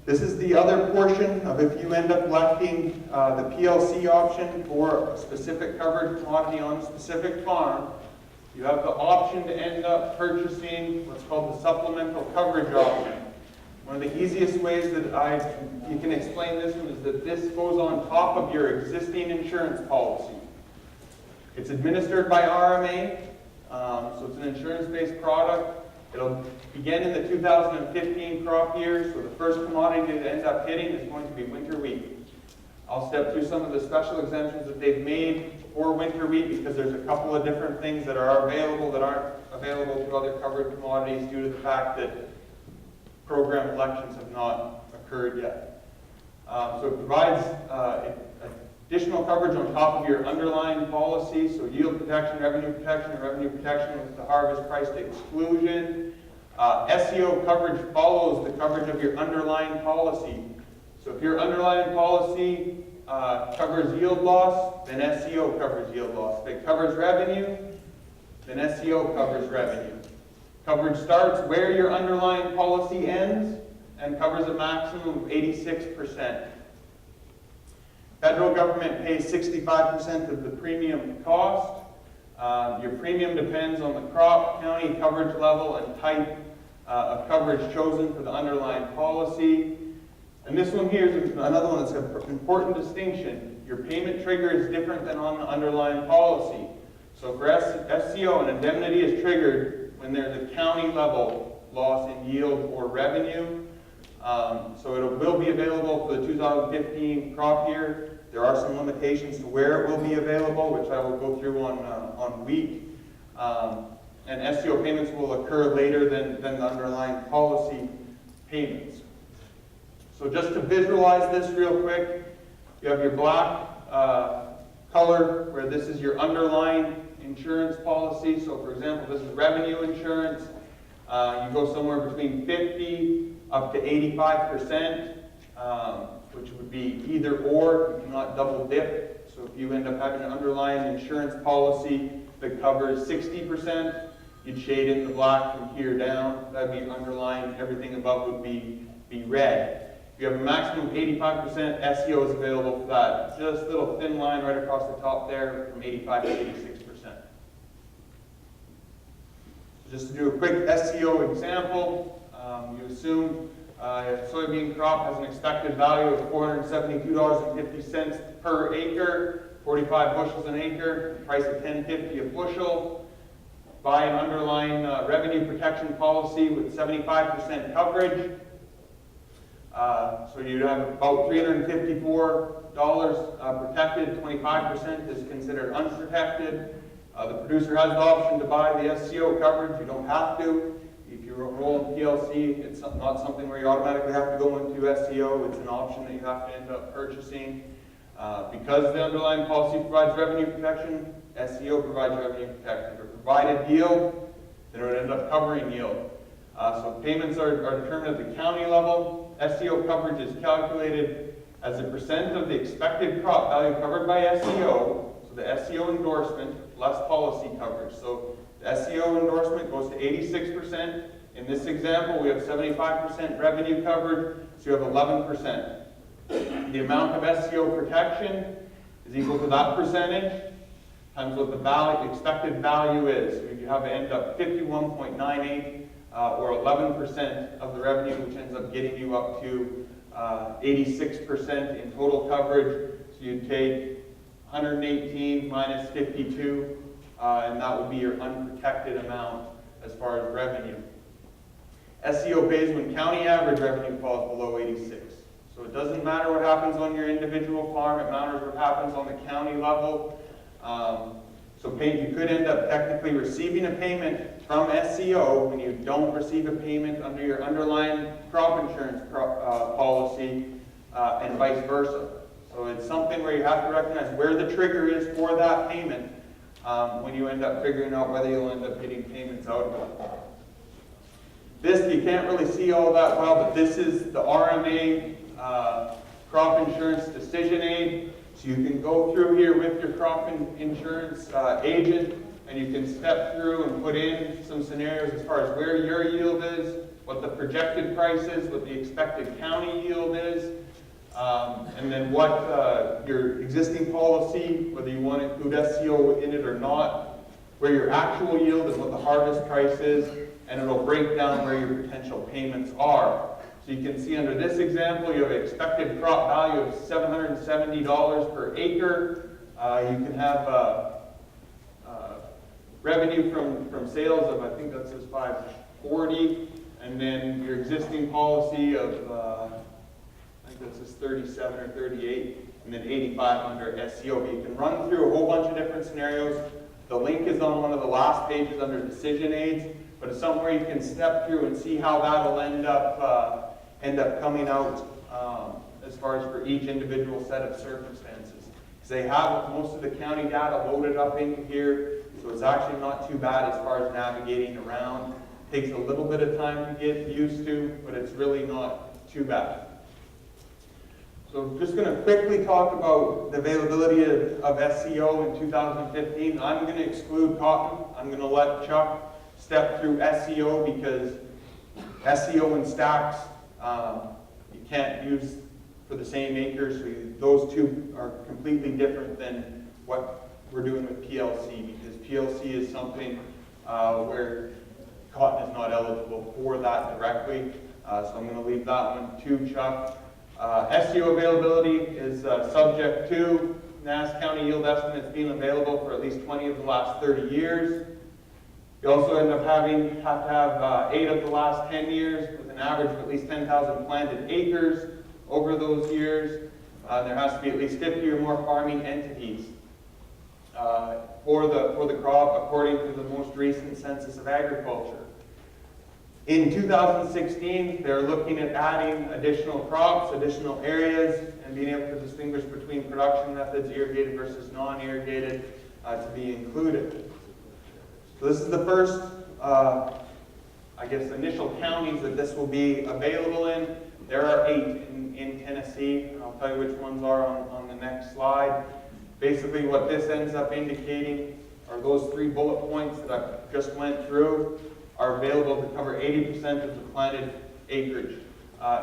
This is the other portion of if you end up electing the PLC option for a specific covered commodity on a specific farm, you have the option to end up purchasing what's called the supplemental coverage option. One of the easiest ways that you can explain this one is that this goes on top of your existing insurance policy. It's administered by RMA, so it's an insurance-based product. It'll begin in the 2015 crop year, so the first commodity that ends up hitting is going to be winter wheat. I'll step through some of the special exemptions that they've made for winter wheat because there's a couple of different things that are available that aren't available to other covered commodities due to the fact that program elections have not occurred yet. So it provides additional coverage on top of your underlying policy, so yield protection, and revenue protection with the harvest price to exclusion. SCO coverage follows the coverage of your underlying policy. So if your underlying policy covers yield loss, then SCO covers yield loss. If it covers revenue, then SCO covers revenue. Coverage starts where your underlying policy ends and covers a maximum of 86%. Federal government pays 65% of the premium cost. Your premium depends on the crop, county, coverage level, and type of coverage chosen for the underlying policy. And this one here is another one that's an important distinction. Your payment trigger is different than on the underlying policy. So for SCO, an indemnity is triggered when there's a county level loss in yield or revenue. So it will be available for the 2015 crop year. There are some limitations to where it will be available, which I will go through on wheat. And SCO payments will occur later than the underlying policy payments. So just to visualize this real quick, you have your black color where this is your underlying insurance policy. So for example, this is revenue insurance. You go somewhere between 50 up to 85%, which would be either or. You cannot double dip. So if you end up having an underlying insurance policy that covers 60%, you'd shade in the black from here down. That'd be underlying. Everything above would be red. If you have a maximum of 85%, SCO is available for that. Just a little thin line right across the top there from 85 to 86%. So just to do a quick SCO example, you assume a soybean crop has an expected value of $472.50 per acre, 45 bushels an acre, price of $10.50 a bushel. Buy an underlying revenue protection policy with 75% coverage. So you'd have about $354 protected, 25% is considered unprotected. The producer has the option to buy the SCO coverage. You don't have to. If you enroll in PLC, it's not something where you automatically have to go into SCO. It's an option that you have to end up purchasing. Because the underlying policy provides revenue protection, SCO provides revenue protection. If it provided yield, then it would end up covering yield. So payments are determined at the county level. SCO coverage is calculated as a percent of the expected crop value covered by SCO, so the SCO endorsement less policy coverage. So the SCO endorsement goes to 86%. In this example, we have 75% revenue coverage, so you have 11%. The amount of SCO protection is equal to that percentage times what the expected value is. So you have to end up 51.98 or 11% of the revenue, which ends up getting you up to 86% in total coverage. So you'd take 118 minus 52, and that would be your unprotected amount as far as revenue. SCO pays when county average revenue falls below 86. So it doesn't matter what happens on your individual farm, it matters what happens on the county level. So you could end up technically receiving a payment from SCO when you don't receive a payment under your underlying crop insurance policy, and vice versa. So it's something where you have to recognize where the trigger is for that payment when you end up figuring out whether you'll end up getting payments out of it. This, you can't really see all that well, but this is the RMA crop insurance decision aid. So you can go through here with your crop insurance agent, and you can step through and put in some scenarios as far as where your yield is, what the projected price is, what the expected county yield is, and then what your existing policy, whether you want to include SCO in it or not, where your actual yield is, what the harvest price is, and it'll break down where your potential payments are. So you can see under this example, you have an expected crop value of $770 per acre. You can have revenue from sales of, I think that says 540, and then your existing policy of, I think that says 37 or 38, and then 85 under SCO. But you can run through a whole bunch of different scenarios. The link is on one of the last pages under decision aids, but it's somewhere you can step through and see how that'll end up coming out as far as for each individual set of circumstances. Because they have most of the county data loaded up into here, so it's actually not too bad as far as navigating around. It takes a little bit of time to get used to, but it's really not too bad. So I'm just going to quickly talk about the availability of SCO in 2015. I'm going to exclude cotton. I'm going to let Chuck step through SCO because SCO and stacks you can't use for the same acres. So those two are completely different than what we're doing with PLC, because PLC is something where cotton is not eligible for that directly. So I'm going to leave that one to Chuck. SCO availability is subject to Nass County yield estimates being available for at least 20 of the last 30 years. You also end up have to have 8 of the last 10 years with an average of at least 10,000 planted acres over those years. There has to be at least 50 or more farming entities for the crop according to the most recent Census of Agriculture. In 2016, they're looking at adding additional crops, additional areas, and being able to distinguish between production methods, irrigated versus non-irrigated, to be included. So this is the first, I guess, initial counties that this will be available in. There are 8 in Tennessee, and I'll tell you which ones are on the next slide. Basically, what this ends up indicating are those 3 bullet points that I just went through are available to cover 80% of the planted acreage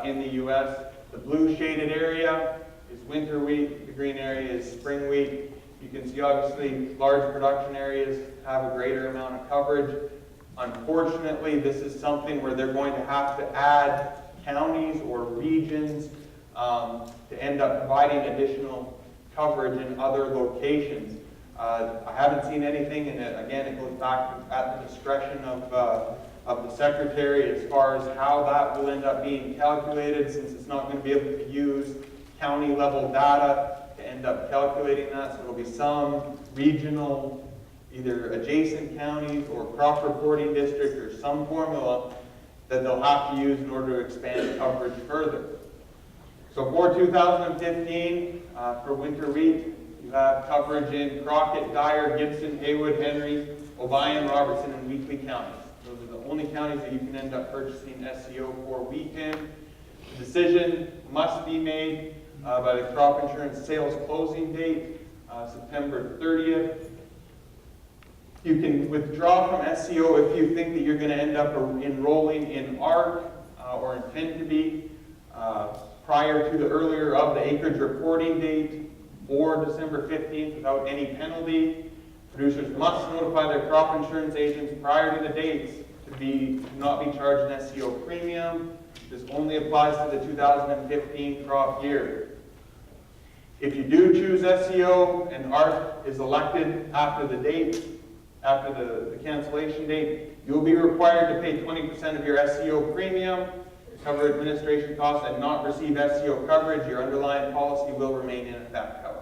in the U.S. The blue shaded area is winter wheat. The green area is spring wheat. You can see, obviously, large production areas have a greater amount of coverage. Unfortunately, this is something where they're going to have to add counties or regions to end up providing additional coverage in other locations. I haven't seen anything, and again, it goes back at the discretion of the Secretary as far as how that will end up being calculated, since it's not going to be able to use county-level data to end up calculating that. So there will be some regional, either adjacent counties or crop reporting district or some formula that they'll have to use in order to expand coverage further. So for 2015, for winter wheat, you have coverage in Crockett, Dyer, Gibson, Haywood, Henry, Obion, Robertson, and Weakley counties. Those are the only counties that you can end up purchasing SCO for wheat in. The decision must be made by the crop insurance sales closing date, September 30th. You can withdraw from SCO if you think that you're going to end up enrolling in ARC or intend to be prior to the earlier of the acreage reporting date or December 15th without any penalty. Producers must notify their crop insurance agents prior to the dates to not be charged an SCO premium. This only applies to the 2015 crop year. If you do choose SCO and ARC is elected after the date, after the cancellation date, you'll be required to pay 20% of your SCO premium to cover administration costs and not receive SCO coverage. Your underlying policy will remain in effect, however.